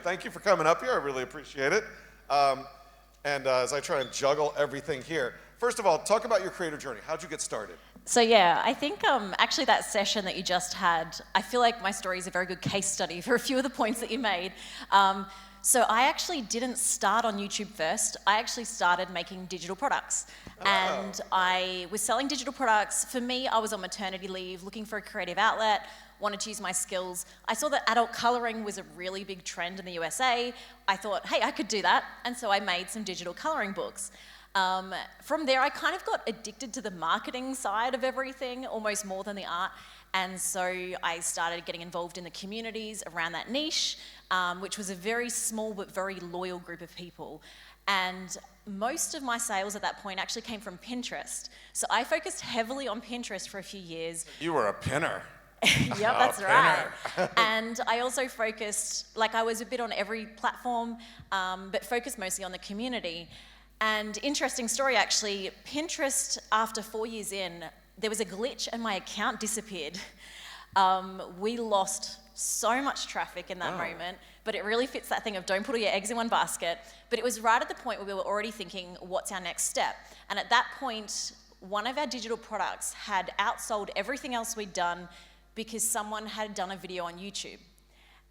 Thank you for coming up here. I really appreciate it. As I try and juggle everything here, first of all, talk about your creator journey. How'd you get started? So yeah, I think actually that session that you just had, I feel like my story is a very good case study for a few of the points that you made. So I actually didn't start on YouTube first. I actually started making digital products. And I was selling digital products. For me, I was on maternity leave, looking for a creative outlet, wanted to use my skills. I saw that adult coloring was a really big trend in the USA. I thought, hey, I could do that. And so I made some digital coloring books. From there, I kind of got addicted to the marketing side of everything, almost more than the art. And so I started getting involved in the communities around that niche, which was a very small but very loyal group of people. And most of my sales at that point actually came from Pinterest. So I focused heavily on Pinterest for a few years. You were a pinner. Yep, that's right. And I also focused, like I was a bit on every platform, but focused mostly on the community. And interesting story actually, Pinterest, after 4 years in, there was a glitch and my account disappeared. We lost so much traffic in that moment, but it really fits that thing of don't put all your eggs in one basket. But it was right at the point where we were already thinking, what's our next step? And at that point, one of our digital products had outsold everything else we'd done because someone had done a video on YouTube.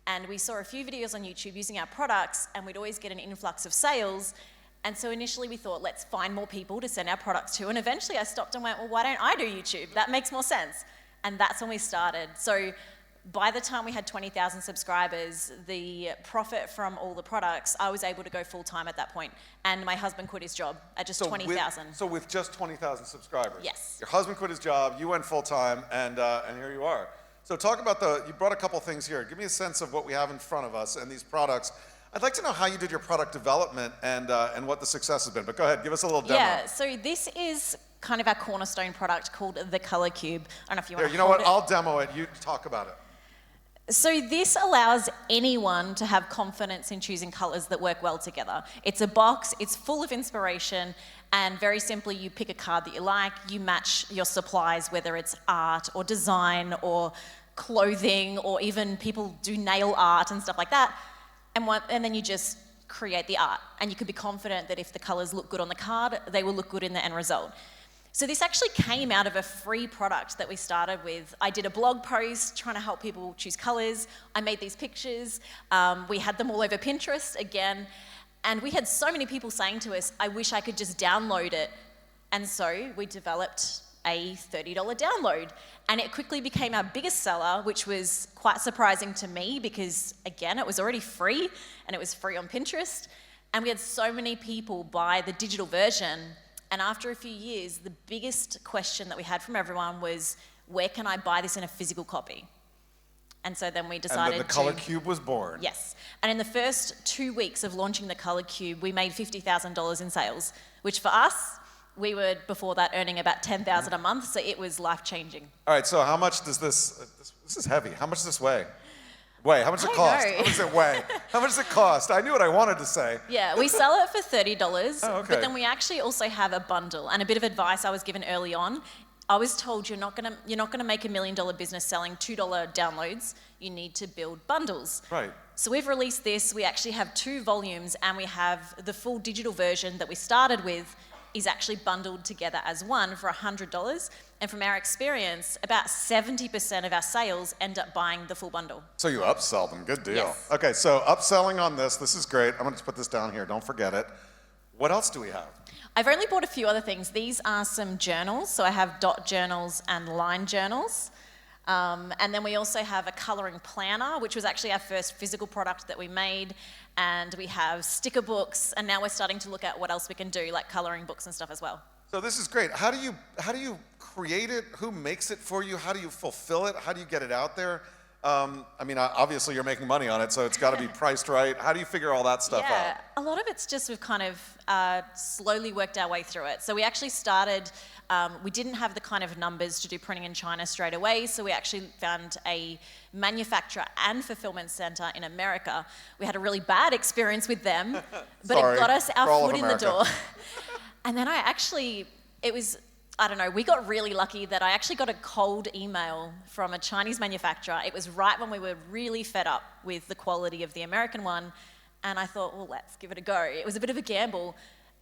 And we saw a few videos on YouTube using our products, and we'd always get an influx of sales. And so initially we thought, let's find more people to send our products to. And eventually I stopped and went, well, why don't I do YouTube? That makes more sense. And that's when we started. So by the time we had 20,000 subscribers, the profit from all the products, I was able to go full time at that point. And my husband quit his job at just 20,000. So with just 20,000 subscribers? Yes. Your husband quit his job, you went full time, and here you are. So talk about you brought a couple things here. Give me a sense of what we have in front of us and these products. I'd like to know how you did your product development and what the success has been, but go ahead, give us a little demo. Yeah, so this is kind of our cornerstone product called the Color Cube. I don't know if you want to you know what, I'll demo it, you talk about it. So this allows anyone to have confidence in choosing colors that work well together. It's a box, it's full of inspiration, and very simply you pick a card that you like, you match your supplies, whether it's art or design or clothing, or even people do nail art and stuff like that, and then you just create the art. And you can be confident that if the colors look good on the card, they will look good in the end result. So this actually came out of a free product that we started with. I did a blog post trying to help people choose colors. I made these pictures. We had them all over Pinterest again. And we had so many people saying to us, I wish I could just download it. And so we developed a $30 download. And it quickly became our biggest seller, which was quite surprising to me because, again, it was already free and it was free on Pinterest. And we had so many people buy the digital version. And after a few years, the biggest question that we had from everyone was, where can I buy this in a physical copy? And so then we decided and then the Color Cube was born. Yes. And in the first 2 weeks of launching the Color Cube, we made $50,000 in sales, which for us, we were before that earning about $10,000 a month, so it was life-changing. All right, so how much does this is heavy, how much does this weigh? How much does it cost? How much does it weigh? How much does it cost? I knew what I wanted to say. Yeah, we sell it for $30, okay. But then we actually also have a bundle. And a bit of advice I was given early on, I was told you're not gonna make $1 million business selling $2 downloads. You need to build bundles. Right. So we've released this. We actually have 2 volumes, and we have the full digital version that we started with is actually bundled together as one for $100. And from our experience, about 70% of our sales end up buying the full bundle. So you upsell them, good deal. Yes. Okay, so upselling on this is great. I'm gonna just put this down here, don't forget it. What else do we have? I've only bought a few other things. These are some journals. So I have dot journals and line journals. And then we also have a coloring planner, which was actually our first physical product that we made. And we have sticker books, and now we're starting to look at what else we can do, like coloring books and stuff as well. So this is great. How do you create it? Who makes it for you? How do you fulfill it? How do you get it out there? I mean, obviously you're making money on it, so it's got to be priced right. How do you figure all that stuff out? Yeah, a lot of it's just we've kind of slowly worked our way through it. So we actually started, we didn't have the kind of numbers to do printing in China straight away, so we actually found a manufacturer and fulfillment center in America. We had a really bad experience with them, but it got us our foot in the door. And then I don't know, we got really lucky that I actually got a cold email from a Chinese manufacturer. It was right when we were really fed up with the quality of the American one. And I thought, well, let's give it a go. It was a bit of a gamble.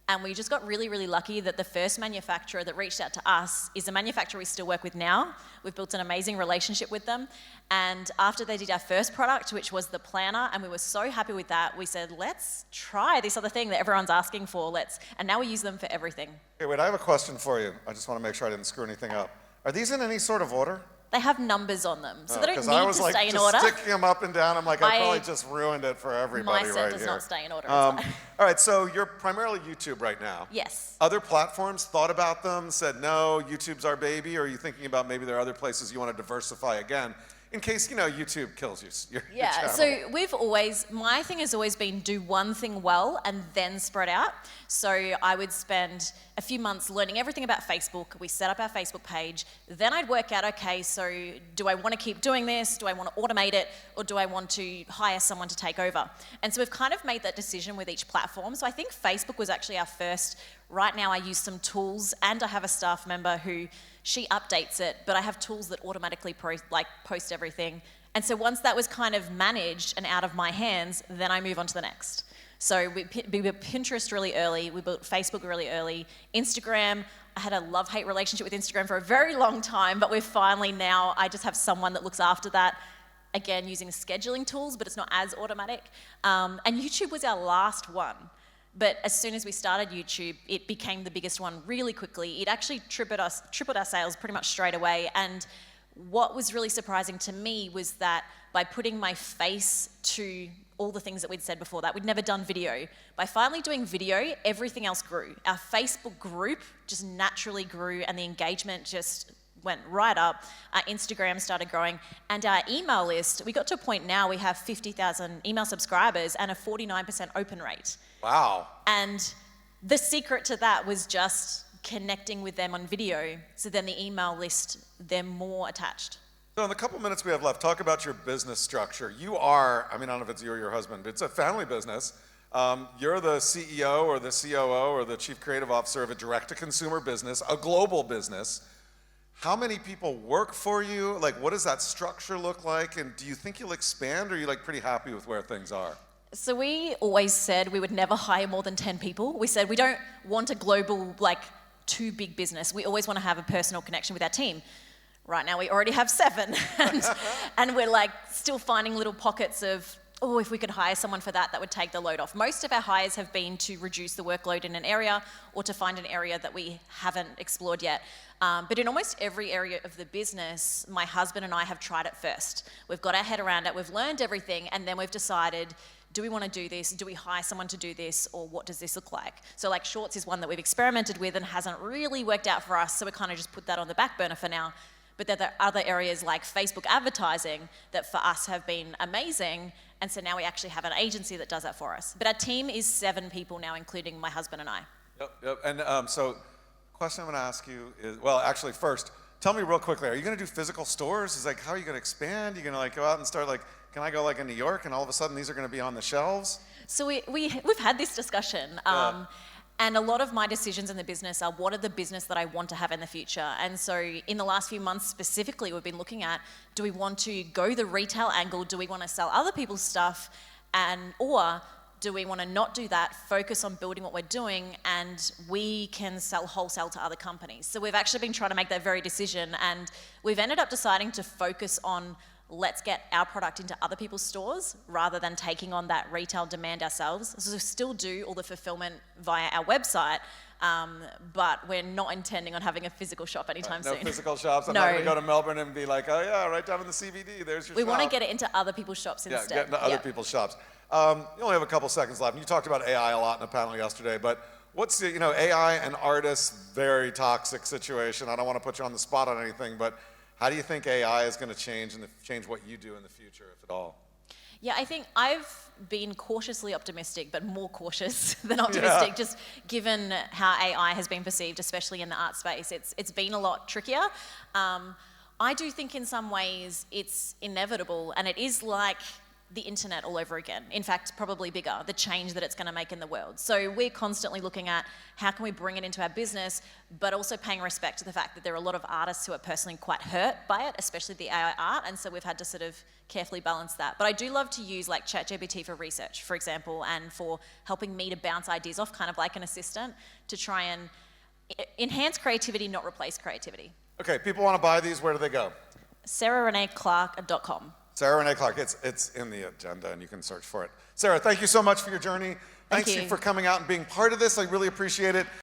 And we just got really, really lucky that the first manufacturer that reached out to us is a manufacturer we still work with now. We've built an amazing relationship with them. And after they did our first product, which was the planner, and we were so happy with that, we said, let's try this other thing that everyone's asking for. And now we use them for everything. Hey, wait, I have a question for you. I just want to make sure I didn't screw anything up. Are these in any sort of order? They have numbers on them, so they don't need I was to like, stay in just order. sticking them up and down. I'm like, I probably just ruined it for everybody My right set here. does not stay in order. All right, so you're primarily YouTube right now. Yes. Other platforms thought about them, said, no, YouTube's our baby, or are you thinking about maybe there are other places you want to diversify again, in case, YouTube kills your Yeah, channel? so my thing has always been do one thing well and then spread out. So I would spend a few months learning everything about Facebook. We set up our Facebook page. Then I'd work out, okay, so do I want to keep doing this? Do I want to automate it? Or do I want to hire someone to take over? And so we've kind of made that decision with each platform. So I think Facebook was actually our first. Right now I use some tools, and I have a staff member who, she updates it, but I have tools that automatically post everything. And so once that was kind of managed and out of my hands, then I move on to the next. So we built Pinterest really early, we built Facebook really early, Instagram, I had a love-hate relationship with Instagram for a very long time, but we're finally now, I just have someone that looks after that, again, using scheduling tools, but it's not as automatic. And YouTube was our last one. But as soon as we started YouTube, it became the biggest one really quickly. It actually tripled our sales pretty much straight away. And what was really surprising to me was that by putting my face to all the things that we'd said before that, we'd never done video. By finally doing video, everything else grew. Our Facebook group just naturally grew, and the engagement just went right up. Our Instagram started growing, and our email list, we got to a point now we have 50,000 email subscribers and a 49% open rate. Wow. And the secret to that was just connecting with them on video, so then the email list, they're more attached. So in the couple minutes we have left, talk about your business structure. You are, I don't know if it's you or your husband, but it's a family business. You're the CEO or the COO or the Chief Creative Officer of a direct-to-consumer business, a global business. How many people work for you? What does that structure look like? And do you think you'll expand, or are you pretty happy with where things are? So we always said we would never hire more than 10 people. We said we don't want a global, too big business. We always want to have a personal connection with our team. Right now we already have 7. and we're still finding little pockets of, if we could hire someone for that, that would take the load off. Most of our hires have been to reduce the workload in an area or to find an area that we haven't explored yet. But in almost every area of the business, my husband and I have tried it first. We've got our head around it, we've learned everything, and then we've decided, do we want to do this? Do we hire someone to do this? Or what does this look like? So Shorts is one that we've experimented with and hasn't really worked out for us, so we kind of just put that on the back burner for now. But there are other areas like Facebook advertising that for us have been amazing, and so now we actually have an agency that does that for us. But our team is 7 people now, including my husband and I. Yep. And so the question I'm going to ask you is, well, actually first, tell me real quickly, are you going to do physical stores? Is how are you going to expand? Are you going to go out and start can I go in New York and all of a sudden these are going to be on the shelves? So we've had this discussion. And a lot of my decisions in the business are what are the business that I want to have in the future. And so in the last few months specifically, we've been looking at, do we want to go the retail angle? Do we want to sell other people's stuff? Or do we want to not do that, focus on building what we're doing, and we can sell wholesale to other companies? So we've actually been trying to make that very decision, and we've ended up deciding to focus on let's get our product into other people's stores rather than taking on that retail demand ourselves. So we still do all the fulfillment via our website, but we're not intending on having a physical shop anytime soon. No physical shops? I'm not going to go to Melbourne and be oh yeah, right down in the CBD, there's your shop. We want to get it into other people's shops instead. Yeah, get into other people's shops. You only have a couple seconds left, and you talked about AI a lot in the panel yesterday, but what's the, AI and artists, very toxic situation. I don't want to put you on the spot on anything, but how do you think AI is going to change what you do in the future, if at all? Yeah, I think I've been cautiously optimistic, but more cautious than optimistic, just given how AI has been perceived, especially in the art space. It's been a lot trickier. I do think in some ways it's inevitable, and it is like the internet all over again. In fact, probably bigger, the change that it's going to make in the world. So we're constantly looking at how can we bring it into our business, but also paying respect to the fact that there are a lot of artists who are personally quite hurt by it, especially the AI art, and so we've had to sort of carefully balance that. But I do love to use like ChatGPT for research, for example, and for helping me to bounce ideas off, kind of like an assistant, to try and enhance creativity, not replace creativity. Okay, people want to buy these, where do they go? SarahRenaeClark.com. Sarah Renae Clark, it's in the agenda and you can search for it. Sarah, thank you so much for your journey. Thanks you. for coming out and being part of this. I really appreciate it.